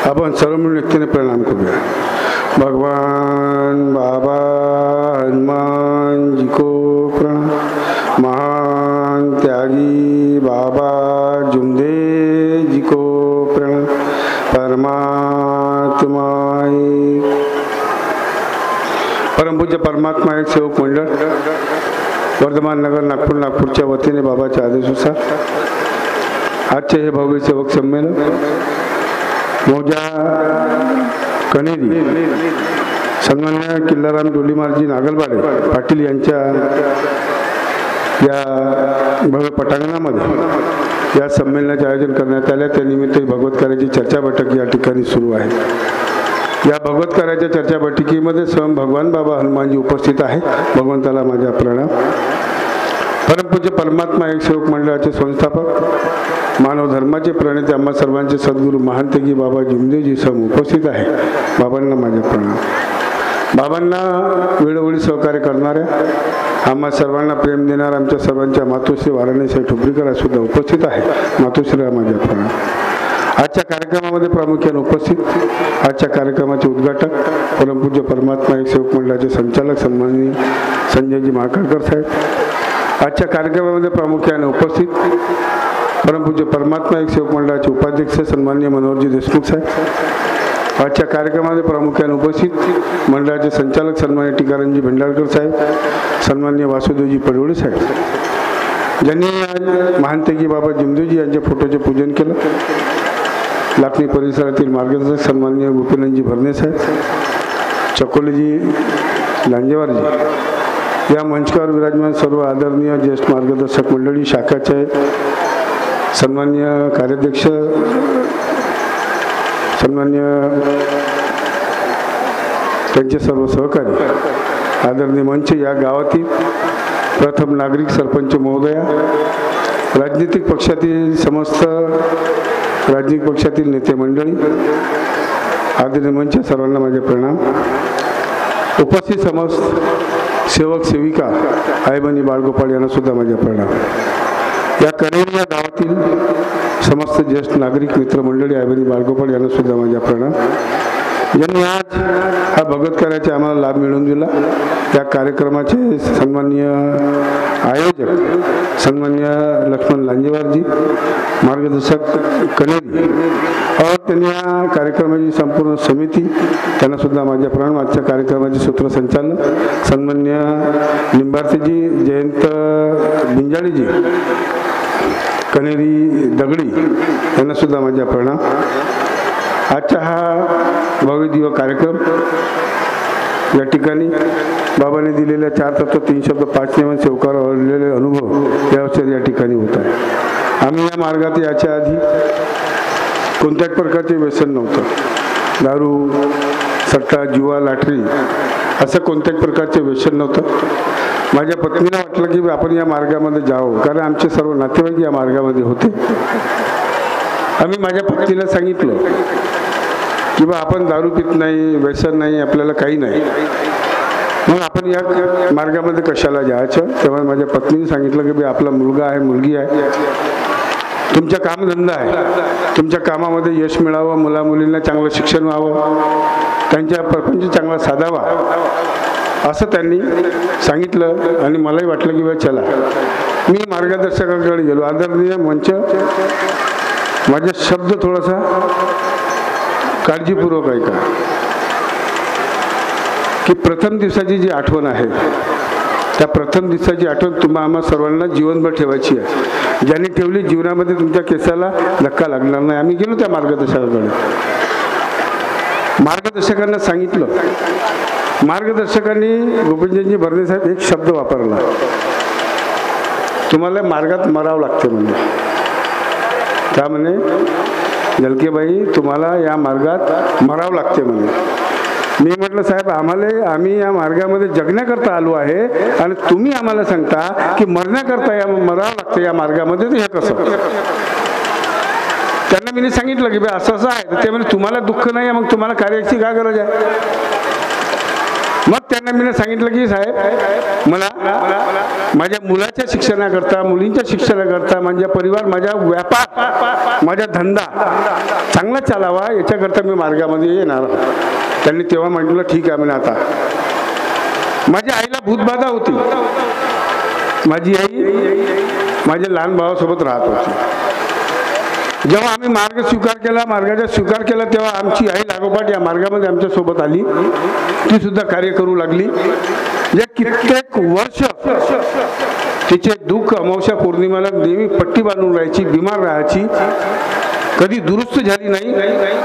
आपण सर्व मिळून एकतेने प्रणाम करूया. भगवान बाबा हनुमान जी को प्रणाम. महान त्यागी बाबा जुमदे जी को प्रणाम. परमात्मा एक. परमपूज्य परमात्मा एक सेवक मंडळ वर्धमान नगर नागपूरच्या वतीने बाबाच्या आदेशानुसार आजचे हे भव्य सेवक संमेलन मौजा कनेरी संगमनेर किल्लाराम डोलीमारजी नागलबाडे पाटील यांच्या या भव्य पटांगणामध्ये या संमेलनाचे आयोजन करण्यात आले. त्यानिमित्त भगवत कार्याची चर्चा बैठक या ठिकाणी सुरू आहे. या भगवत कार्याच्या चर्चा बैठकीमध्ये स्वयं भगवान बाबा हनुमानजी उपस्थित आहे. भगवंताला माझा प्रणाम. परमपूज्य परमात्मा एक सेवक मंडळाचे संस्थापक मानव धर्माचे प्रणेते आम्हा सर्वांचे सद्गुरू महांतगी बाबा जुमदेजी सम उपस्थित आहे. बाबांना माझा प्रणाम. बाबांना वेळोवेळी सहकार्य करणाऱ्या आम्हा सर्वांना प्रेम देणाऱ्या आमच्या सर्वांच्या मातोश्री वाराणसी ठोबरीकर सुद्धा उपस्थित आहे. मातोश्रीला माझा प्रणाम. आजच्या कार्यक्रमामध्ये प्रामुख्याने उपस्थित आजच्या कार्यक्रमाचे उद्घाटक परमपूज्य परमात्मा एक सेवक मंडळाचे संचालक सन्माननीय संजयजी महाकाळकर साहेब. आजच्या कार्यक्रमामध्ये प्रामुख्याने उपस्थित परमपूज्य परमात्मा एक सेवक मंडळाचे उपाध्यक्ष सन्माननीय मनोहरजी देशमुख साहेब. आजच्या कार्यक्रमामध्ये प्रामुख्याने उपस्थित मंडळाचे संचालक सन्माननीय टीकारामजी भंडारकर साहेब, सन्माननीय वासुदेवजी पडवळे साहेब, ज्यांनी आज महांतगी बाबा जुमदेजी यांच्या फोटोचे पूजन केलं. लाखणी परिसरातील मार्गदर्शक सन्माननीय गोपीनाथजी भरणे साहेब, चकोलीजी लांजेवारजी, या मंचकावर विराजमान सर्व आदरणीय ज्येष्ठ मार्गदर्शक मंडळी, शाखाचे सन्माननीय कार्याध्यक्ष, सन्माननीय त्यांचे सर्व सहकारी, आदरणीय मंच, या गावातील प्रथम नागरिक सरपंच महोदया, राजनीतिक पक्षातील समस्त राजनीतिक पक्षातील नेते मंडळी, आदरणीय मंच, सर्वांना माझे प्रणाम. उपस्थित समस्त सेवक सेविका आईबनी बाळगोपाळ यांना सुद्धा माझे प्रणाम. या कनेरी या गावातील समस्त ज्येष्ठ नागरिक मित्रमंडळी आईबनी बाळगोपाळ यांना सुद्धा माझा प्रणाम. ज्यांनी आज हा भगवत कार्याचा आम्हाला लाभ मिळवून दिला. या कार्यक्रमाचे सन्माननीय आयोजक सन्माननीय लक्ष्मण लांजेवारजी, मार्गदर्शक कनेरी, और त्यांनी या कार्यक्रमाची संपूर्ण समिती, त्यांना सुद्धा माझ्या प्रणाम. आजच्या कार्यक्रमाचे सूत्रसंचालन सन्माननीय निंबार्थीजी, जयंत बिंजाळीजी, कनेरी दगडी यांना सुद्धा माझ्या प्रणाम. आजचा हा भव्य दिव्य कार्यक्रम या ठिकाणी बाबांनी दिलेल्या 4 तत्व 3 शब्द 5 नियम सेवकावर आवडलेले अनुभव यावर या ठिकाणी होत आहे. आम्ही या मार्गात याच्या आधी कोणत्याच प्रकारचे व्यसन नव्हतं. दारू, सट्टा, जुवा, लाटरी असं कोणत्याच प्रकारचे व्यसन नव्हतं. माझ्या पत्नीला वाटलं की आपण या मार्गामध्ये जावं, कारण आमचे सर्व नातेवाईक या मार्गामध्ये होते. आम्ही माझ्या पत्नीला सांगितलं की बा आपण दारू पित नाही, व्यसन नाही, आपल्याला काही नाही, मग आपण या मार्गामध्ये कशाला जायचं. तेव्हा माझ्या पत्नीने सांगितलं की बा आपला मुलगा आहे, मुलगी आहे, तुमचा कामधंदा आहे, तुमच्या कामामध्ये यश मिळावं, मुलामुलींना चांगलं शिक्षण व्हावं, त्यांच्या प्रपंच चांगला साधावा, असं त्यांनी सांगितलं. आणि मलाही वाटलं की बा चला. मी मार्गदर्शकाकडे गेलो. आदरणीय मंच, माझे शब्द थोडासा काळजीपूर्वक ऐका की प्रथम दिवसाची जी आठवण आहे, त्या प्रथम दिवसाची आठवण आम्हा सर्वांना जीवनभर ठेवायची आहे. ज्यांनी ठेवली जीवनामध्ये तुमच्या केसाला धक्का लागणार नाही. आम्ही गेलो त्या मार्गदर्शकाकडे. मार्गदर्शकांना सांगितलं. मार्गदर्शकांनी गोपीनाथजी भरणे साहेब एक शब्द वापरला, तुम्हाला मार्गात मरावं लागते म्हणजे. त्या म्हणे जलकेबाई तुम्हाला या मार्गात मरावं लागते म्हणे. मी म्हटलं साहेब आम्ही या मार्गामध्ये जगण्याकरता आलो आहे आणि तुम्ही आम्हाला सांगता की मरण्याकरता या मरावं लागतं या मार्गामध्ये, तर हे कसं. त्यांना मी सांगितलं की असं असं आहे. तर ते म्हणजे तुम्हाला दुःख नाही, मग तुम्हाला कार्याची काय गरज आहे. मग त्यांना मी सांगितलं की साहेब मला माझ्या मुलाच्या शिक्षणाकरता, मुलींच्या शिक्षणाकरता, माझ्या परिवार, माझा व्यापार, माझा धंदा चांगला चालावा याच्याकरता मी मार्गामध्ये येणार. त्यांनी तेव्हा म्हटलं ठीक आहे म्हणे. आता माझ्या आईला भूतबाधा होती. माझी आई माझ्या लहान भावासोबत राहत होती. जेव्हा आम्ही मार्ग स्वीकार केला, मार्गाचा स्वीकार केला, तेव्हा आमची आई लागोपाठ या मार्गामध्ये आमच्या सोबत आली. ती सुद्धा कार्य करू लागली. जे कित्येक वर्ष तिचे दुःख अमावस्या पौर्णिमेला नेहमी पट्टी बांधून राहायची, बिमार राहायची, कधी दुरुस्त झाली नाही.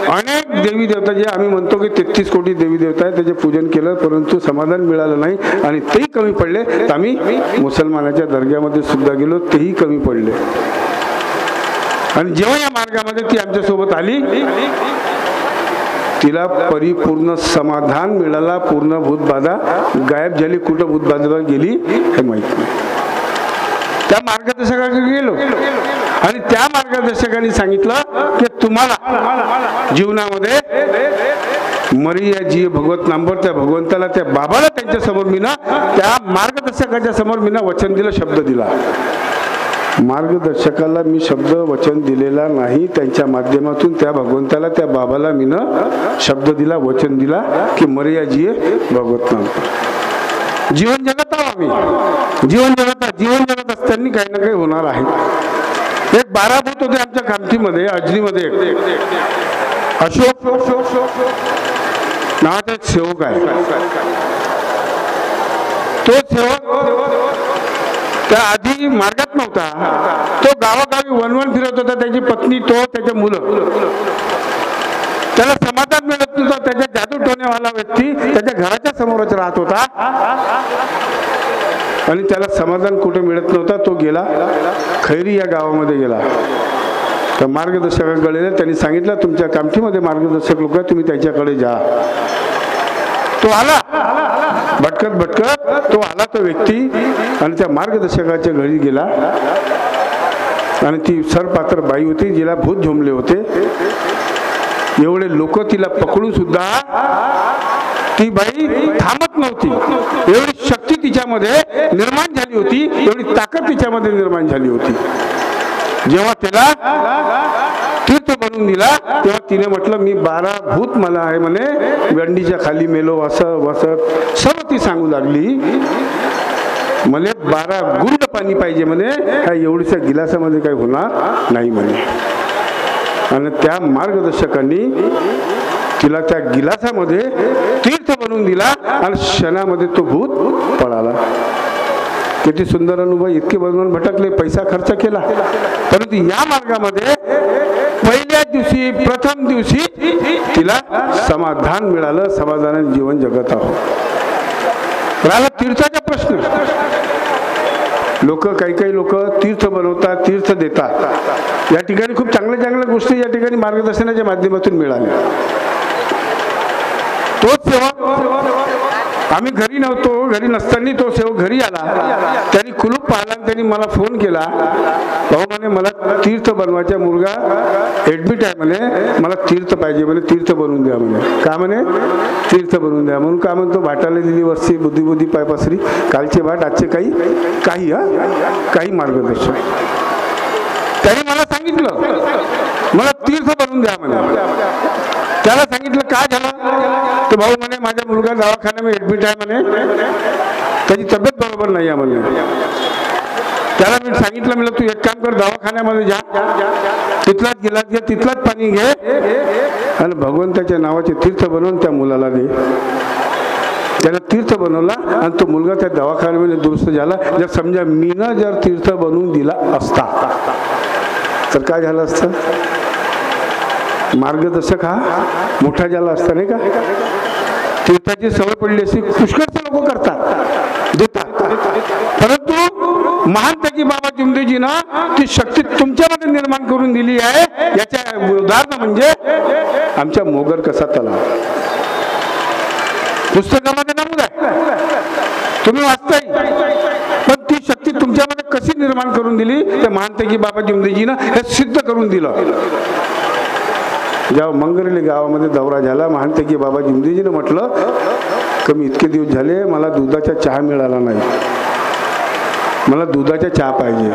अनेक देवी देवता जे आम्ही म्हणतो की 33 कोटी देवी देवता आहे त्याचे पूजन केलं, परंतु समाधान मिळालं नाही आणि तेही कमी पडले. तर आम्ही मुसलमानाच्या दर्ग्यामध्ये सुद्धा गेलो, तेही कमी पडले. आणि जेव्हा या मार्गामध्ये ती आमच्या सोबत आली, तिला परिपूर्ण समाधान मिळाला. पूर्ण भूतबाधा गायब झाली. कुठं भूतबाधा गेली हे माहित नाही. त्या मार्गदर्शकाकडे गेलो आणि त्या मार्गदर्शकांनी सांगितलं की तुम्हाला जीवनामध्ये मरिया जी भगवत नांबर, त्या भगवंताला, त्या बाबाला त्यांच्या समोर मी ना, त्या मार्गदर्शकाच्या समोर मी ना वचन दिलं, शब्द दिला. मार्गदर्शकाला मी शब्द वचन दिलेला नाही. त्यांच्या माध्यमातून त्या भगवंताला, त्या बाबाला मी ना शब्द दिला, वचन दिला की मरिया जी भगवत नांबर. जीवन जगत आहो आम्ही, जीवन जगत असताना काही ना काही होणार आहे. एक 12 भूत होते आमच्या कामठीमध्ये, अजनीमध्ये. अशोक नावाचा एक सेवक आहे. तो सेवक त्या आधी मार्गात नव्हता. तो गावागावी वनवन फिरत होता. त्याची पत्नी, तो, त्याचे मुलं. त्याला समाधान मिळत नव्हतं. त्याच्या जादू टोण्यावाला व्यक्ती त्याच्या घराच्या समोरच राहत होता आणि त्याला समाधान कुठे मिळत नव्हता. तो गेला खैरी या गावामध्ये गेला. तर मार्गदर्शकाकडे त्यांनी सांगितलं तुमच्या कामठीमध्ये मार्गदर्शक लोक, तुम्ही त्याच्याकडे जा. तो आला भटकत भटकत, तो आला तो व्यक्ती आणि त्या मार्गदर्शकाच्या घरी गेला. आणि ती सरपात्र बाई होती, जिला भूत झोंबले होते. एवढे लोक तिला पकडून सुद्धा ती बाई थांबत नव्हती. एवढी शक्ती तिच्यामध्ये निर्माण झाली होती, एवढी ताकद तिच्यामध्ये निर्माण झाली होती. जेव्हा त्याला तीर्थ बनवून दिला तेव्हा तिने म्हटलं मी 12 भूत मला आहे म्हणे, गंडीच्या खाली मेलो असं वसत सर्व ती सांगू लागली. मला 12 गुंड पाणी पाहिजे म्हणे, काय एवढीशा गिलासामध्ये काही होणार नाही म्हणे. आणि त्या मार्गदर्शकांनी तिला त्या गिलासामध्ये तीर्थ बनवून दिला आणि क्षणामध्ये तो भूत पळाला. किती सुंदर अनुभव. इतके बनवून भटकले, पैसा खर्च केला, परंतु या मार्गामध्ये पहिल्या दिवशी, प्रथम दिवशी तिला समाधान मिळालं. समाधानाने जीवन जगत आहोत. राहिला तीर्थाचा प्रश्न. लोक, काही लोक तीर्थ बनवतात, तीर्थ देतात. या ठिकाणी खूप चांगल्या गोष्टी या ठिकाणी मार्गदर्शनाच्या माध्यमातून मिळाल्या. तोच सेवक आम्ही घरी नव्हतो, घरी नसताना तो सेवक घरी आला. त्यांनी कुलूप पाहिला आणि त्यांनी मला फोन केला. भाऊ म्हणे मला तीर्थ बनवायचा, मुलगा ऍडमिट आहे म्हणे, मला तीर्थ पाहिजे म्हणे, तीर्थ बनवून द्या म्हणे. का म्हणे तीर्थ बनवून द्या म्हणून. का म्हणतो भाटाला दिली वर्षी बुद्धी पायपासरी, कालचे भाट आजचे काही मार्गदर्शन. त्यांनी मला सांगितलं मला तीर्थ बनवून द्या म्हणे. त्याला सांगितलं काय झालं, तर भाऊ म्हणे माझा मुलगा दवाखान्यामध्ये ऍडमिट आहे म्हणे, त्याची तब्येत बरोबर नाही आहे म्हणे. त्याला मी सांगितलं म्हणलं तू एक काम कर, दवाखान्यामध्ये जा, तिथलाच गिलास घे, तिथलाच पाणी घे आणि भगवंताच्या नावाचे तीर्थ बनवून त्या मुलाला दे. त्याला तीर्थ बनवला आणि तो मुलगा त्या दवाखान्यामध्ये दुरुस्त झाला. जर समजा मीनं जर तीर्थ बनवून दिला असता तर काय झालं असतं. मार्गदर्शक हा मोठा झाला असता नाही का. तीर्थाची सवय पडली असती, पुष्कळचे लोक करतात, देतात, परंतु महानपैकी बाबा चिमदेजीनं ती शक्ती तुमच्यामध्ये निर्माण करून दिली आहे. याच्या उदाहरण म्हणजे आमच्या मोगर कसा तलाव पुस्तकामध्ये नमूद आहे, तुम्ही वाचताय. पण ती शक्ती तुमच्यामध्ये कशी निर्माण करून दिली त्या महानपैकी बाबा चिमदेजीनं हे सिद्ध करून दिलं. जेव्हा मंगरेली गावामध्ये दौरा झाला, महानपैकी बाबा चिमदेजीनं म्हटलं कमी इतके दिवस झाले मला दुधाचा चहा मिळाला नाही, मला दुधाचा चहा पाहिजे.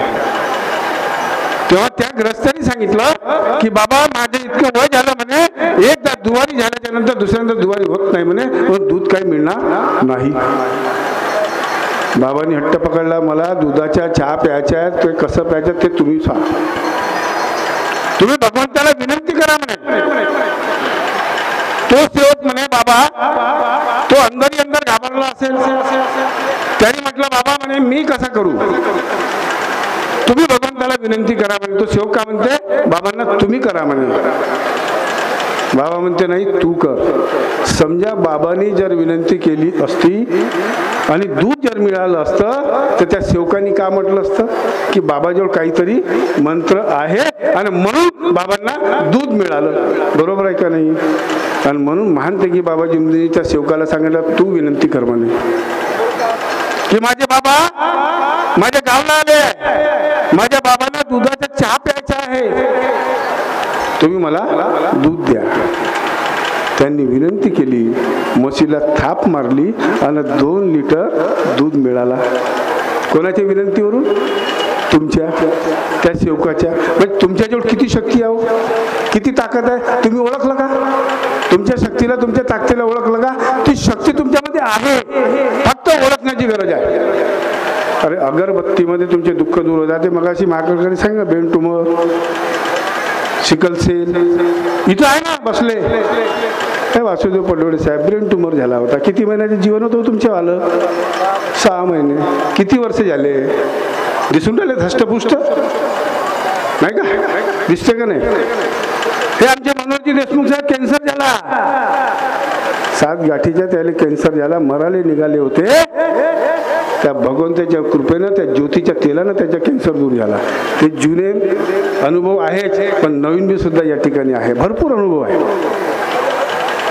तेव्हा त्या ग्रस्तांनी सांगितलं की बाबा माझे इतकं वय झालं म्हणे, एकदा दुवारी झाल्याच्या नंतर दुसऱ्यांदा दुवारी होत नाही म्हणे, पण दूध काही मिळणार नाही. बाबांनी हट्ट पकडला, मला दुधाच्या चहा प्यायचा आहे, ते कसं प्यायचं ते तुम्ही सांग. तुम्ही भगवंताला विनंती करा म्हणे. तो सेवक म्हणे बाबा, तो अंदरी अंदर घाबरला असेल. त्याने म्हटलं बाबा म्हणे मी कसं करू, तुम्ही भगवंताला विनंती करा म्हणे. तो सेवक का म्हणते, बाबांना तुम्ही करा म्हणे. बाबा म्हणते नाही तू कर. समजा बाबांनी जर विनंती केली असती आणि दूध जर मिळालं असतं तर त्या सेवकांनी का म्हटलं असतं की बाबाजवळ काहीतरी मंत्र आहे आणि म्हणून बाबांना दूध मिळालं. बरोबर आहे का नाही? आणि म्हणून महानतेकी बाबा जिमदीनी त्या सेवकाला सांगितलं तू विनंती कर म्हणे की माझे बाबा माझ्या गावाला आले, माझ्या बाबांना दुधाचा चहा प्यायचा आहे, तुम्ही मला दूध द्या. त्यांनी विनंती केली, म्हशीला थाप मारली आणि 2 लिटर दूध मिळाला. कोणाच्या विनंतीवरून? तुमच्या, त्या सेवकाच्या. म्हणजे तुमच्याजवळ किती शक्ती आहे, किती ताकद आहे, तुम्ही ओळखलं का? तुमच्या शक्तीला, तुमच्या ताकदीला ओळखलं का? ती शक्ती तुमच्यामध्ये आहे, फक्त ओळखण्याची गरज आहे. अरे अगरबत्तीमध्ये तुमचे दुःख दूर होत जाते. मगाशी महाकाळकडे सांगा ब्रेन ट्यूमर, सिकल सेल, इथं आहे ना बसले हे वासुदेव पडोळे साहेब, ब्रेन ट्यूमर झाला होता. किती महिन्याचे जीवन होतं तुमच्या आलं? 6 महिने. किती वर्ष झाले? दिसून राहिले धष्टपुष्ट नाही का? दिसते का नाही? हे आमचे मनोहरजी देशमुख साहेब कॅन्सर झाला, 7 गाठीच्या त्याला कॅन्सर झाला, मराले निघाले होते. त्या भगवंताच्या कृपेनं, त्या ज्योतीच्या तेलानं त्याचा कॅन्सर दूर झाला. ते जुने अनुभव आहेच, पण नवीन बी सुद्धा या ठिकाणी आहे. भरपूर अनुभव आहे.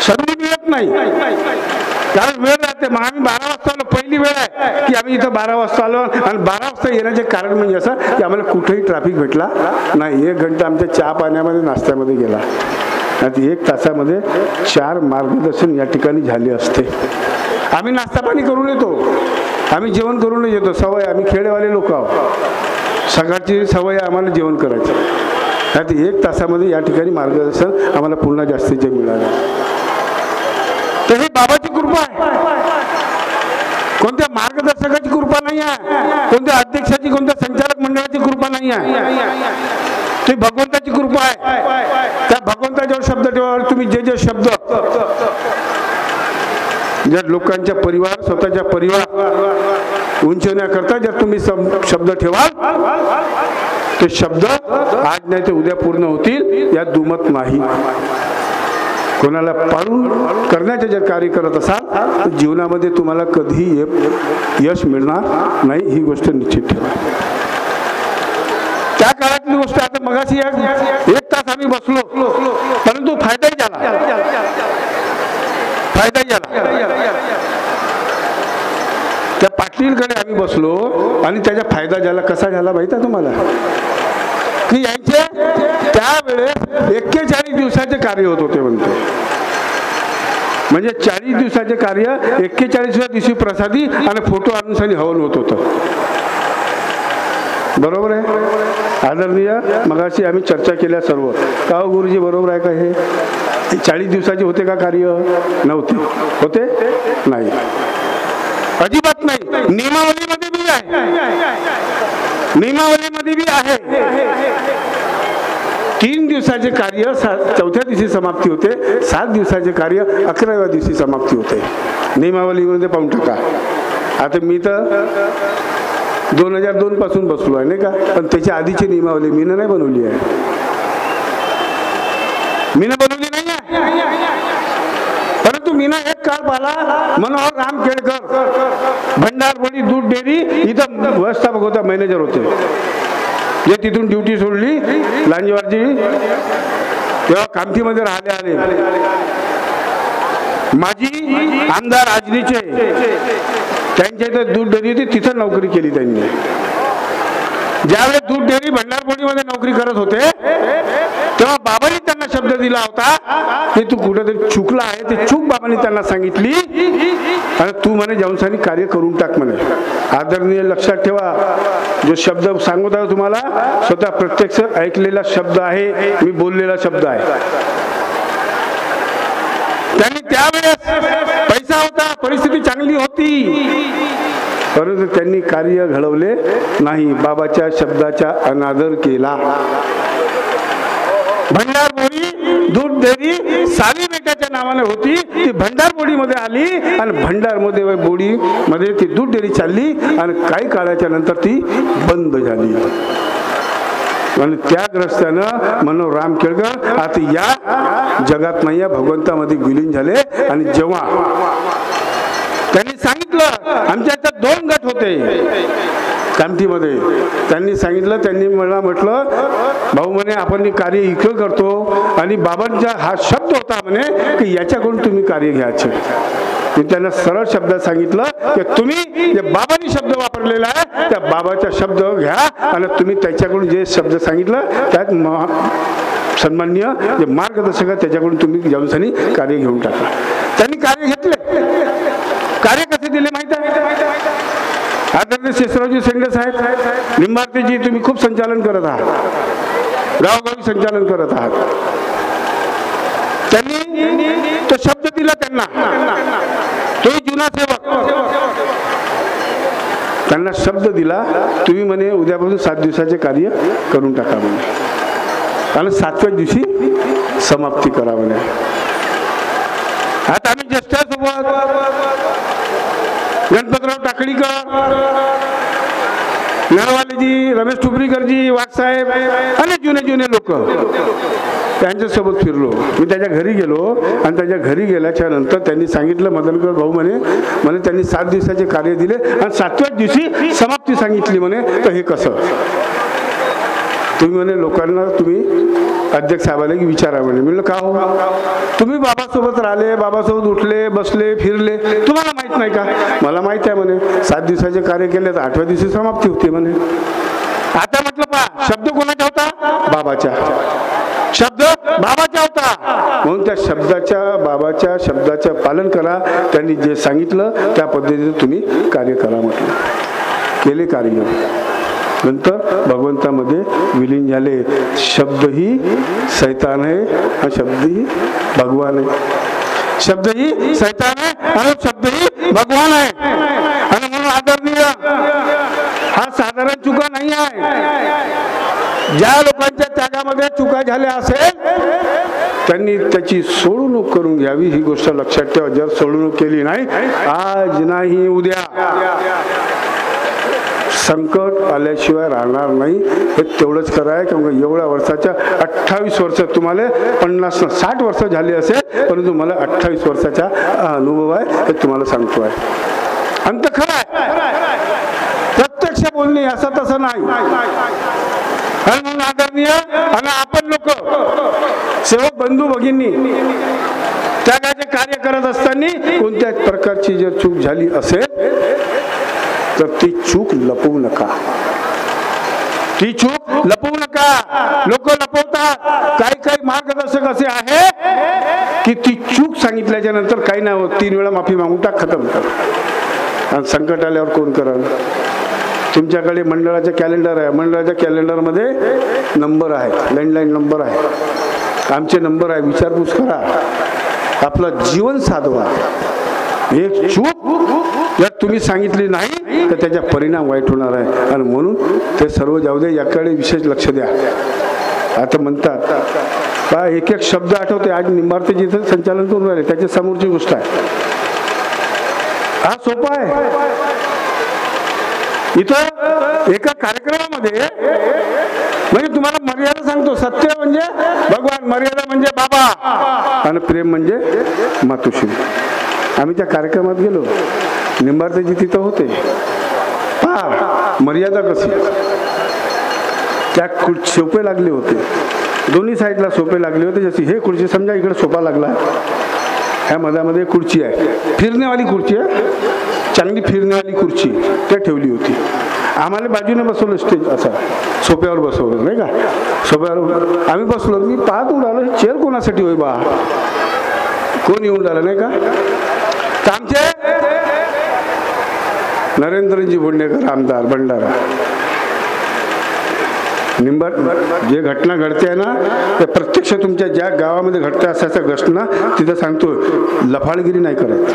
संधी मिळत नाही कारण वेळ राहते. मग आम्ही 12 वाजता आलो, पहिली वेळ आहे की आम्ही इथं 12 वाजता आलो. आणि 12 वाजता येण्याचे कारण म्हणजे असं की आम्हाला कुठेही ट्रॅफिक भेटला नाही. 1 घंटा आमच्या चहा पाण्यामध्ये, नाश्त्यामध्ये गेला. आणि 1 तासामध्ये 4 मार्गदर्शन या ठिकाणी झाले असते. आम्ही नाश्ता पाणी करून येतो, आम्ही जेवण करूनच येतो. सवय, आम्ही खेडेवाले लोक आहोत, सकाळची सवय आम्हाला जेवण करायची. त्यात 1 तासामध्ये या ठिकाणी मार्गदर्शन आम्हाला पुन्हा जास्तीचे मिळालं. तर ही बाबाची कृपा आहे, कोणत्या मार्गदर्शकाची कृपा नाही आहे, कोणत्या अध्यक्षाची, कोणत्या संचालक मंडळाची कृपा नाही आहे. ती भगवंताची कृपा आहे. त्या भगवंताच्यावर शब्द ठेवा. तुम्ही जे शब्द जर लोकांच्या परिवार, स्वतःच्या परिवार उंचवण्याकरता जर तुम्ही शब्द ठेवाल, ते शब्द आज नाही तर उद्या पूर्ण होतील, यात दुमत नाही. कोणाला पाळून करण्याचे जर कार्य करत असाल तर जीवनामध्ये तुम्हाला कधीही यश मिळणार नाही, ही गोष्ट निश्चित ठेवा. त्या काळातली गोष्ट. आता मगाशी 1 तास आम्ही बसलो, परंतु फायदाही झाला, फायदाही झाला. त्या पाटीलकडे आम्ही बसलो आणि त्याचा फायदा झाला. कसा झाला माहिती आहे तुम्हाला? की यांचे त्यावेळेस 41 दिवसाचे कार्य होत होते म्हणते. म्हणजे 40 दिवसाचे कार्य 41व्या दिवशी प्रसादी आणि फोटो आणून हवन होत होतं. बरोबर आहे आदरणीय? मगाशी आम्ही चर्चा केल्या सर्व. का हो गुरुजी, बरोबर आहे का? हे 40 दिवसाचे होते का कार्य? नव्हते. होते नाही, अजिबात नाही. नियमावलीमध्ये बी आहे, नियमावलीमध्ये बी आहे. 3 दिवसाचे कार्य 4थ्या दिवशी समाप्ती होते, 7 दिवसाचे कार्य 11व्या दिवशी समाप्ती होते. नियमावलीमध्ये पाहून टाका. आता मी तर 2002 पासून बसलो आहे नाही का, पण त्याच्या आधीची नियमावली मीनं नाही बनवली आहे. मीनं बनवली नाही आहे, परंतु मीनं एक काळ पाहिला. मनोहर राम केळकर, भंडारपडी दूध डेअरी, इथं व्यवस्थापक होता, मॅनेजर होते. जे तिथून ड्युटी सोडली लांजेवारची, तेव्हा कामठीमध्ये राहिले आले. माझी आमदार आजनीचे, त्यांच्या इथे दूध डेअरी होती, तिथं नोकरी केली त्यांनी. ज्यावेळेस दूध डेअरी भंडारपडीमध्ये नोकरी करत होते तेव्हा बाबांनी त्यांना शब्द दिला होता की तू कुठेतरी चुकला आहे, ते चूक बाबांनी त्यांना सांगितली आणि तू म्हणे जाऊनसानी कार्य करून टाक म्हणे. आदरणीय लक्षात ठेवा, जो शब्द सांगत आहे तुम्हाला स्वतः प्रत्यक्ष ऐकलेला शब्द आहे, मी बोललेला शब्द आहे. त्यांनी त्यावेळेस पैसा होता, परिस्थिती चांगली होती, परंतु त्यांनी कार्य घडवले नाही. बाबाच्या शब्दाचा अनादर केला. भंडारबोडी दूध डेअरी सावी बेटाच्या नावाने होती, ती भंडारबोडीमध्ये आली आणि भंडारमध्ये बोडीमध्ये ती दूध डेअरी चालली आणि काही काळाच्या नंतर ती बंद झाली. आणि त्याग्रस्तानं म्हणून राम केळकर आता या जगात नाही, या भगवंतामध्ये विलीन झाले. आणि जेव्हा त्यांनी सांगितलं, आमच्या इथं 2 गट होते कामठीमध्ये, त्यांनी सांगितलं, त्यांनी मला म्हटलं भाऊ म्हणे आपण कार्य इकडं करतो आणि बाबांचा हा शब्द होता म्हणे की याच्याकडून तुम्ही कार्य घ्यायचे. मी त्यांना सरळ शब्दात सांगितलं की तुम्ही जे बाबांनी शब्द वापरलेला आहे त्या बाबाचा शब्द घ्या आणि तुम्ही त्याच्याकडून जे शब्द सांगितलं त्यात सन्माननीय जे मार्गदर्शक आहे त्याच्याकडून तुम्ही जाऊनसानी कार्य घेऊन टाका. त्यांनी कार्य घेतले. कार्य कसे दिले माहिती आहे? आदरणीय शेषरावजी शेंडे साहेब, निंबार्तेजी तुम्ही खूप संचालन करत आहात, गावोगावी संचालन करत आहात. त्यांनी तो शब्द दिला त्यांना, तोही जुना सेवक, त्यांना शब्द दिला तुम्ही म्हणे उद्यापासून 7 दिवसाचे कार्य करून टाका म्हणे आणि 7व्या दिवशी समाप्ती करा म्हणे. आता आम्ही ज्येष्ठासोबत गणपतराव टाकळीकर, नरवालेजी, रमेश ठुबरीकरजी, वाघसाहेब, अनेक जुने लोक त्यांच्यासोबत फिरलो. मी त्याच्या घरी गेलो आणि त्याच्या घरी गेल्याच्या नंतर त्यांनी सांगितलं मदनकर भाऊ म्हणे त्यांनी 7 दिवसाचे कार्य दिले आणि 7व्या दिवशी समाप्ती सांगितली म्हणे, तर हे कसं? तुम्ही म्हणे लोकांना तुम्ही अध्यक्ष साहेबाला विचारा म्हणे. म्हणलं का हो? तुम्ही बाबासोबत राहिले, बाबासोबत उठले, बसले, फिरले, तुम्हाला माहित नाही का? मला माहित आहे म्हणे. 7 दिवसाचे कार्य केले तर 8व्या दिवशी समाप्ती होती म्हणे. आता म्हटलं पहा, शब्द कोणाचा होता? बाबाचा शब्द बाबाचा होता, म्हणून त्या शब्दाच्या बाबाच्या शब्दाचं पालन करा. त्यांनी जे सांगितलं त्या पद्धतीने तुम्ही कार्य करा म्हटलं. केले कार्य. नंतर भगवंतामध्ये विलीन झाले. शब्द ही सैतान आहे आणि शब्द ही भगवान आहे. शब्द ही सैतान आहे आणि शब्द ही भगवान आहे. आणि म्हणून आदरणीय हा साधारण चुका नाही आहे. ज्या लोकांच्या त्यागामध्ये चुका झाल्या असेल त्यांनी त्याची सोडवणूक करून घ्यावी, ही गोष्ट लक्षात ठेवा. जर सोडवणूक केली नाही, आज नाही उद्या संकट आल्याशिवाय राहणार नाही. हे तेवढंच कराय, कारण एवढ्या वर्षाच्या 28 वर्ष, तुम्हाला 50-60 वर्ष झाली असेल, परंतु मला 28 वर्षाचा अनुभव आहे, हे तुम्हाला सांगतो आहे. अंत खरं आहे, प्रत्यक्ष बोलणे असं तसं नाही. म्हणून आदरणीय आणि आपण लोक सेवक बंधू भगिनी त्यागाचे कार्य करत असताना कोणत्याच प्रकारची जर चूक झाली असेल तर ती चूक लपवू नका. ती चूक लपवू नका. लोक लपवतात. काही मार्गदर्शक असे आहे की ती चूक सांगितल्याच्या नंतर काही नाही होत, 3 वेळा माफी मागून टाक, खतम कर. आणि संकट आल्यावर कोण कराल? तुमच्याकडे मंडळाचं कॅलेंडर आहे, मंडळाच्या कॅलेंडरमध्ये नंबर आहे, लँडलाईन नंबर आहे, आमचे नंबर आहे, विचारपूस करा, आपलं जीवन साधवा. एक चूक जर तुम्ही सांगितली नाही तर त्याचा परिणाम वाईट होणार आहे. आणि म्हणून ते सर्व जाऊ दे, याकडे विशेष लक्ष द्या. आता म्हणतात का एक शब्द आठवते. आज निंबार्ते जिथे संचालन करून राहिले त्याच्या समोरची गोष्ट आहे. हा सोपा आहे. इथं एका कार्यक्रमामध्ये म्हणजे तुम्हाला मर्यादा सांगतो. सत्य म्हणजे भगवान, मर्यादा म्हणजे बाबा आणि प्रेम म्हणजे मातोश्री. आम्ही त्या कार्यक्रमात गेलो, निंबार्तेजी तिथं होते. पहा मर्यादा कशी. त्या सोपे लागले होते, दोन्ही साईडला सोपे लागले होते. जशी हे खुर्ची समजा इकडे सोपा लागला, ह्या मधामध्ये खुर्ची आहे, फिरण्यावाली खुर्ची आहे, चांगली फिरण्यावाली खुर्ची त्या ठेवली होती. आम्हाला बाजूने बसवलं, स्टेज असा सोप्यावर बसवलं नाही का. सोप्यावर आम्ही बसलो. मी पाहत उडालो, चेअर कोणासाठी होय बा. कोण येऊन राहिलं नाही का? तर आमचे नरेंद्रजी भोंडेकर आमदार भंडारा निंबर, जे घटना घडते आहे ना ते प्रत्यक्ष तुमच्या ज्या गावामध्ये घडते असायचा घटना तिथं सांगतो, लफाळगिरी नाही करत.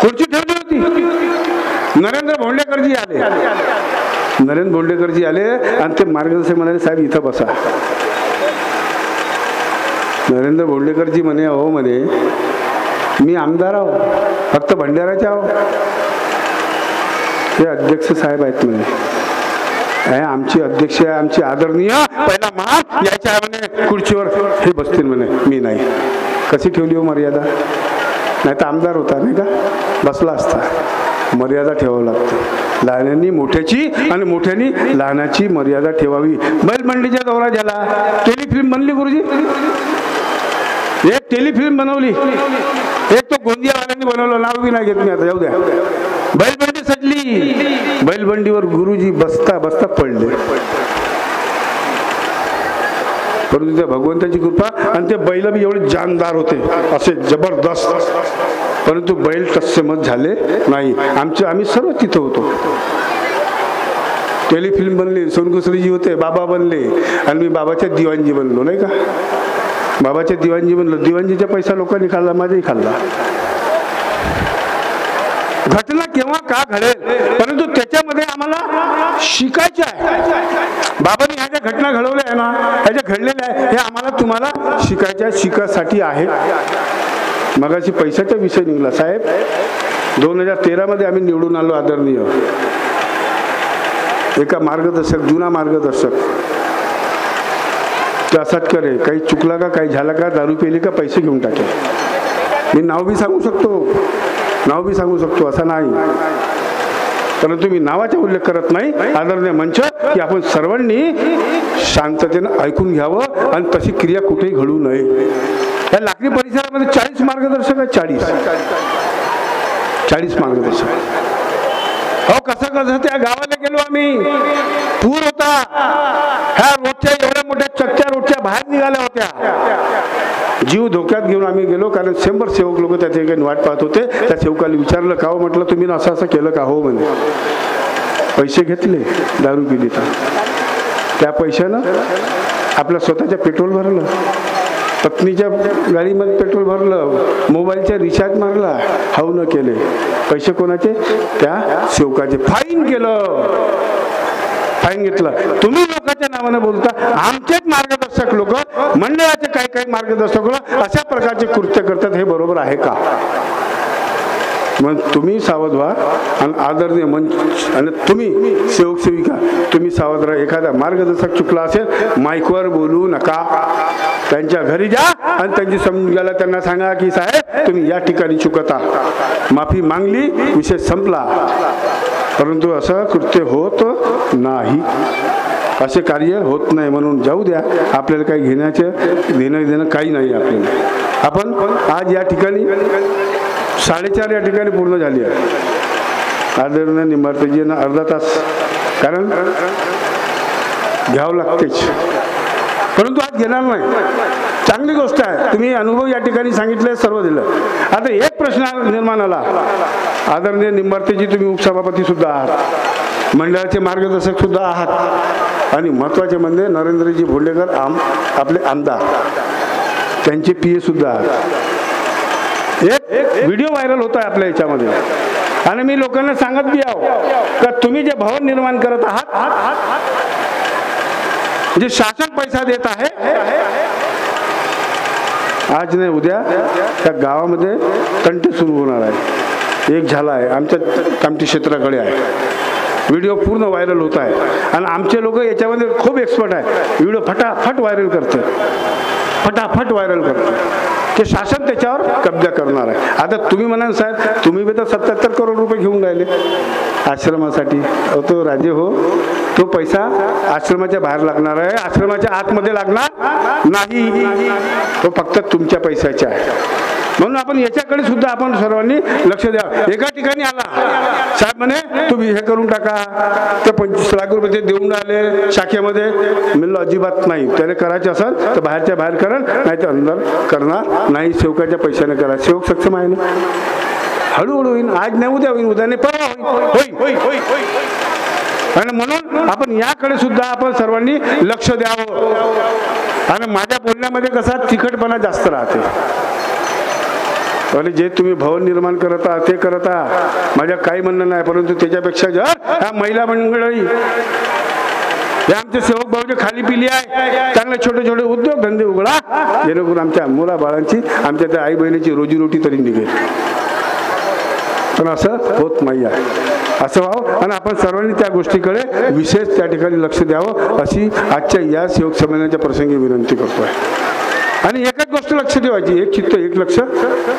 खुर्ची ठेवली होती, नरेंद्र भोंडेकरजी आले, नरेंद्र भोंडेकरजी आले आणि ते मार्गदर्शक म्हणाले, साहेब इथं बसा. नरेंद्र भोंडेकरजी म्हणे, अहो म्हणे मी आमदार आहो, फक्त भंडाराचे आहो. ते अध्यक्ष साहेब आहेत म्हणे, आमची अध्यक्ष आहे, आमची आदरणीय पहिला मान यायच्या म्हणे खुर्चीवर हे बसतील म्हणे, मी नाही. कशी ठेवली हो मर्यादा? नाही तर आमदार होता नाही का, बसला असता. मर्यादा ठेवावं लागतं. लहानांनी मोठ्याची आणि मोठ्यानी लहानाची मर्यादा ठेवावी. बैलमंडीचा दौरा झाला, टेलिफिल्म बनली गुरुजी, एक टेलिफिल्म बनवली, एक तो गोंदियावाल्यांनी बनवलं, नाव बी नाही घेत मी आता, जाऊ द्या. बैलबंडी सजली, बैलबंडीवर गुरुजी बसता बसता पडले. परंतु त्या भगवंताची कृपा आणि ते बैल बी एवढे जानदार होते, असे जबरदस्त, परंतु बैल तत्समत झाले नाही. आम्ही सर्व तिथं होतो. टेलिफिल्म बनली, सोनकुसरीजी होते, बाबा बनले आणि मी बाबाच्या दिवाणजी बनलो नाही का. बाबाच्या दिवाणजी बनलो, दिवाणजीचा पैसा लोकांनी खाल्ला, माझाही खाल्ला. घटना केव्हा का घडेल, परंतु त्याच्यामध्ये आम्हाला शिकायचं आहे. बाबांनी ह्या ज्या घटना घडवल्या आहे ना, ह्या ज्या घडलेल्या आहे, हे आम्हाला तुम्हाला शिकायच्या, शिकासाठी आहे. मगाशी पैशाचा विषय निघाला साहेब. 2013 मध्ये आम्ही निवडून आलो आदरणीय, एका मार्गदर्शक, जुना मार्गदर्शक असाच करे, काही चुकला का, काही झाला का, दारू पेली का, पैसे घेऊन टाके. मी नाव बी सांगू शकतो, असं नाही, परंतु मी नावाचा उल्लेख करत नाही. आदरणीय मंच की आपण सर्वांनी शांततेनं ऐकून घ्यावं आणि तशी क्रिया कुठेही घडू नये. या लाकडी परिसरामध्ये 40 मार्गदर्शक आहेत, 40 मार्गदर्शक. हो कसं त्या गावाला गेलो आम्ही, पूर होता, ह्या रोडच्या एवढ्या मोठ्या चक्क्या रोडच्या बाहेर निघाल्या होत्या. जीव धोक्यात घेऊन आम्ही गेलो, कारण 100 सेवक लोक त्या ठिकाणी वाट पाहत होते. त्या सेवकाला विचारलं, का हो म्हटलं, तुम्ही असं असं केलं का? हो म्हणे. पैसे घेतले, दारू पिली, तर त्या पैशानं आपल्या स्वतःच्या पेट्रोल भरलं, पत्नीच्या गाडीमध्ये पेट्रोल भरलं, मोबाईलच्या रिचार्ज मारला, हाव न केले. पैसे कोणाचे? त्या सेवकाचे. फाईन केलं, फाईन घेतलं. तुम्ही लोकांच्या नावाने बोलता, आमचेच मार्गदर्शक लोक, मंडळाचे काही काही मार्गदर्शक लोक अशा प्रकारचे कृत्य करतात, हे बरोबर आहे का? मग तुम्ही सावध व्हा आणि आदरणीय मंच आणि तुम्ही सेवक सेविका तुम्ही सावध राहा. एखादा मार्गदर्शक चुकला असेल, माईकवर बोलू नका, त्यांच्या घरी जा आणि त्यांची समजायला त्यांना सांगा की साहेब तुम्ही या ठिकाणी चुकता. माफी मागली, विषय संपला. परंतु असं कृत्य होत नाही, असे कार्य होत नाही. म्हणून जाऊ द्या, आपल्याला काही घेणं काही नाही आपल्याला. आपण आज या ठिकाणी 4:30 या ठिकाणी पूर्ण झाली आहे. आदरणीय निंबाळकरजींना अर्धा तास, कारण घ्यावं लागतेच, परंतु आज घेणार नाही. चांगली गोष्ट आहे, तुम्ही अनुभव या ठिकाणी सांगितले, सर्व दिलं. आता एक प्रश्न निर्माण आला. आदरणीय निंबाळकरजी तुम्ही उपसभापती सुद्धा आहात, मंडळाचे मार्गदर्शक सुद्धा आहात आणि महत्त्वाचे म्हणजे नरेंद्रजी भोंडेकर आपले आमदार, त्यांचे PA सुद्धा आहात. एक व्हिडिओ व्हायरल होता आपल्या याच्यामध्ये आणि मी लोकांना सांगत बी आहो का तुम्ही जे भवन निर्माण करत आहात, जे शासन पैसा देत आहे, आज नाही उद्या त्या गावामध्ये तंटे सुरू होणार आहे. एक झाला आहे, आमच्या कामठी क्षेत्राकडे आहे. व्हिडिओ पूर्ण व्हायरल होत आहे आणि आमचे लोक याच्यामध्ये खूप एक्सपर्ट आहे. व्हिडिओ फटाफट व्हायरल करते, फटाफट व्हायरल करते. ते शासन त्याच्यावर कब्जा करणार आहे. आता तुम्ही म्हणाल साहेब तुम्ही बी तर 77 करोड रुपये घेऊन राहिले आश्रमासाठी. तो राजे हो, तो पैसा आश्रमाच्या बाहेर लागणार आहे, आश्रमाच्या आतमध्ये लागणार नाही. तो फक्त तुमच्या पैशाचा आहे. म्हणून आपण याच्याकडे सुद्धा आपण सर्वांनी लक्ष द्यावं. एका ठिकाणी आला साहेब म्हणे तुम्ही हे करून टाका, ते 25 लाख रुपये ते देऊन आले शाखेमध्ये. म्हणलं अजिबात नाही, त्याने करायचे असेल तर बाहेरच्या बाहेर करण, नाही तर अंदर करणार नाही. सेवकाच्या पैशाने करा. सेवक सक्षम आहे ना. हळूहळू होईल. आज नाही उद्या होईल, उद्या नाही परवा होईल. आणि म्हणून आपण याकडे सुद्धा आपण सर्वांनी लक्ष द्यावं. आणि माझ्या बोलण्यामध्ये कसा तिखटपणा जास्त राहते. आणि जे तुम्ही भवन निर्माण करत आहात ते करत आहात, माझ्या काही म्हणणं नाही. परंतु त्याच्यापेक्षा जर ह्या महिला मंडळी, हे आमचे सेवक भाऊचे खाली पिली आहे, चांगले छोटे छोटे उद्योग धंदे उघडा, जेणेकरून आमच्या मुला बाळांची, आमच्या त्या आई बहिणीची रोजीरोटी तरी निघेल. पण असं होत नाही आहे. असं व्हावं आणि आपण सर्वांनी त्या गोष्टीकडे विशेष त्या ठिकाणी लक्ष द्यावं, अशी आजच्या या सेवक संमेलनाच्या प्रसंगी विनंती करतोय. आणि एकच गोष्ट लक्ष ठेवायची, एक चित्त एक लक्ष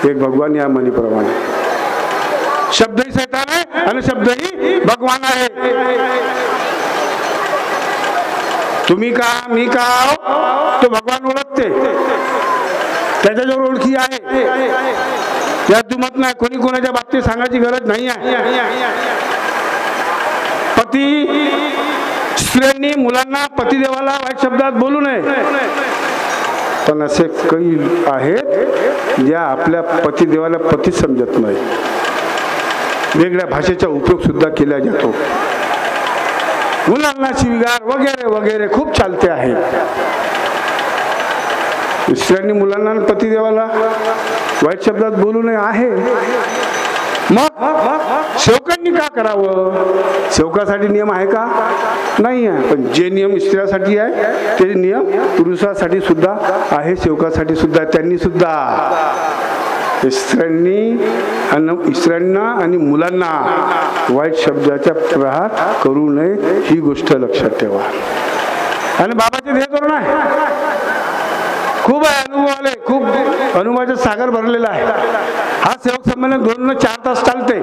एक भगवान या म्हणीप्रमाणे. शब्दही शैतान आहे आणि शब्दही भगवान आहे. तुम्ही का मी का तो भगवान ओळखते, त्याच्याजवळ ओळखी आहे. यात दुमत नाही. कोणी कोणाच्या बाबतीत सांगायची गरज नाही आहे. पती स्त्रियांनी मुलांना पतिदेवाला वाईट शब्दात बोलू नये. पण असे काही आहेत ज्या आपल्या पतिदेवाला पती समजत नाही, वेगळ्या भाषेचा उपयोग सुद्धा केला जातो. मुलांना शिवीगाळ वगैरे वगैरे खूप चालते आहे. स्त्रियांनी मुलांना पतिदेवाला वाईट शब्दात बोलू नये आहे. मग सेवकांनी का करावं? सेवकासाठी नियम आहे का? नाही आहे. पण जे नियम स्त्रियासाठी आहे ते नियम पुरुषासाठी सुद्धा आहे, सेवकासाठी सुद्धा. त्यांनी सुद्धा स्त्रियांना आणि मुलांना वाईट शब्दाचा प्रहार करू नये, ही गोष्ट लक्षात ठेवा. आणि बाबाचे ध्येय धोरण आहे. खूप आहे, अनुभव आले, खूप अनुभवाचा सागर भरलेला आहे. हा सेवक संमेलन 2 ते 4 तास चालते.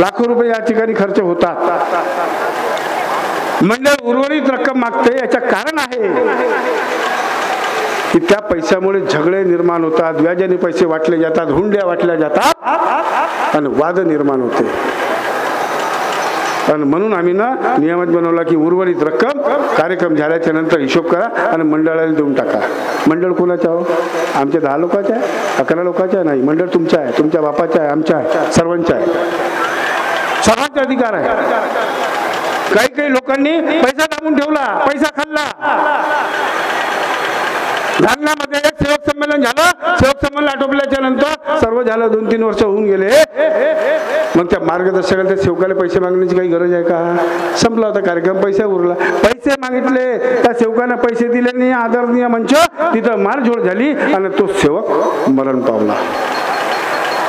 लाखो रुपये या ठिकाणी खर्च होतात. मंडळ उर्वरित रक्कम मागते. याचं कारण आहे की त्या पैशामुळे झगडे निर्माण होतात, व्याजाने पैसे वाटले जातात, हुंड्या वाटल्या जातात आणि वाद निर्माण होते. आणि म्हणून आम्ही ना नियमच बनवला की उर्वरित रक्कम कार्यक्रम झाल्याच्या नंतर हिशोब करा आणि मंडळाला देऊन टाका. मंडळ कोणाचं आहे? आमच्या 10 लोकांचं आहे, 11 लोकांचं आहे? नाही, मंडळ तुमचं आहे, तुमच्या बापाचं आहे, आमच्या आहे, सर्वांचं आहे. सर्वांचा अधिकार आहे. काही काही लोकांनी पैसा दाबून ठेवला, पैसा खाल्ला. धान्यामध्ये एक सेवक संमेलन झालं. सेवक संमेलन आटोपल्याच्या नंतर सर्व झालं, 2-3 वर्ष होऊन गेले. मग त्या मार्गदर्शकाला त्या सेवकाला पैसे मागण्याची काही गरज आहे का? संपला होता कार्यक्रम, पैसा उरला. पैसे मागितले, त्या सेवकाने पैसे दिले नाही, आदरणीय मंच तिथं मारझोड झाली आणि तो सेवक मरण पावला.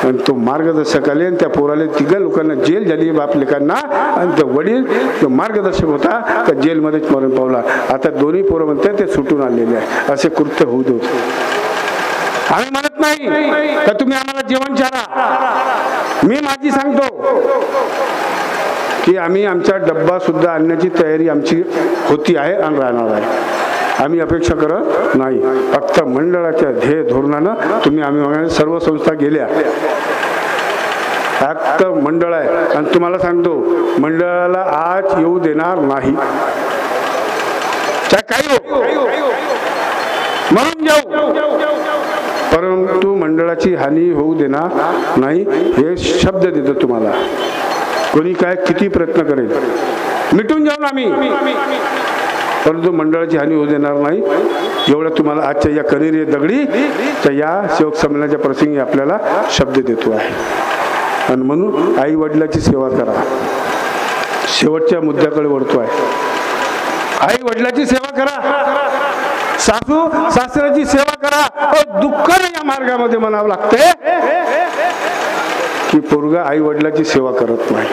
आणि तो मार्गदर्शक आले आणि त्या पोराले 3 लोकांना जेल झाली, बाप लेकांना. आणि तो वडील जो मार्गदर्शक होता त्या जेलमध्येच मरण पावला. आता दोन्ही पोरं म्हणतात ते सुटून आलेले आहे. असे कृत्य होऊ देत. आम्ही म्हणत नाही का तुम्ही आम्हाला जेवण चारा. मी माझी सांगतो की आम्ही आमचा डब्बा सुद्धा आणण्याची तयारी आमची होती आहे आणि राहणार आहे. आम्ही अपेक्षा करत नाही. फक्त मंडळाच्या ध्येय धोरणानं तुम्ही आम्ही सर्व संस्था गेल्या. फक्त मंडळ आहे आणि तुम्हाला सांगतो मंडळाला आज येऊ देणार नाही. काही हो म्हणून जाऊ, परंतु मंडळाची हानी होऊ देणार नाही हे शब्द देतो तुम्हाला. कोणी काय किती प्रयत्न करेल, मिटून जाऊन आम्ही, परंतु मंडळाची हानी होऊ देणार नाही. एवढं तुम्हाला आजच्या या कनेरी दगडी त्या या सेवक संमेलनाच्या प्रसंगी आपल्याला शब्द देतो आहे. आणि म्हणून आई वडिलाची सेवा करा. शेवटच्या मुद्द्याकडे वळतो आहे. आई वडिलाची सेवा करा, सासू सासऱ्याची सेवा करा. दुःखाने या मार्गामध्ये म्हणावं लागते की पोरगा आई वडिलाची सेवा करत नाही.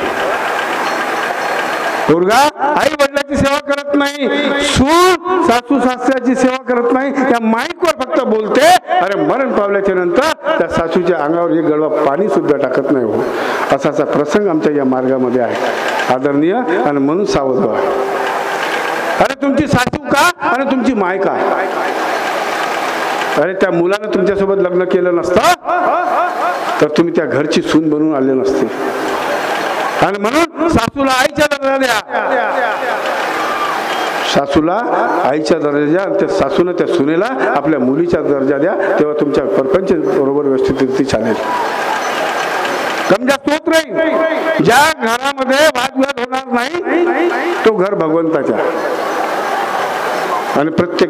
पोरगा आई वडिलाची सेवा करत नाही, सून सासू सासऱ्याची सेवा करत नाही. त्या माईकवर फक्त बोलते. अरे मरण पावल्याच्या नंतर त्या सासूच्या अंगावर एक गळवा पाणी सुद्धा टाकत नाही. हो, असाचा प्रसंग आमच्या या मार्गामध्ये आहे आदरणीय. आणि म्हणून सावध व्हा. अरे तुमची सासू का आणि तुमची माय का? अरे त्या मुलानं तुमच्यासोबत लग्न केलं नसतं तर तुम्ही त्या घरची सून बनून आले नसते. आणि म्हणून सासूला आईच्या दर्जा द्या, सासूला आईच्या दर्जा द्या, त्या सासूनं त्या सुनेला आपल्या मुलीचा दर्जा द्या, तेव्हा तुमच्या परपंच बरोबर व्यवस्थित चालेल. कम जास्त होत राहील. ज्या घरामध्ये वादविवाद होणार नाही तो घर भगवंताच्या. आणि प्रत्येक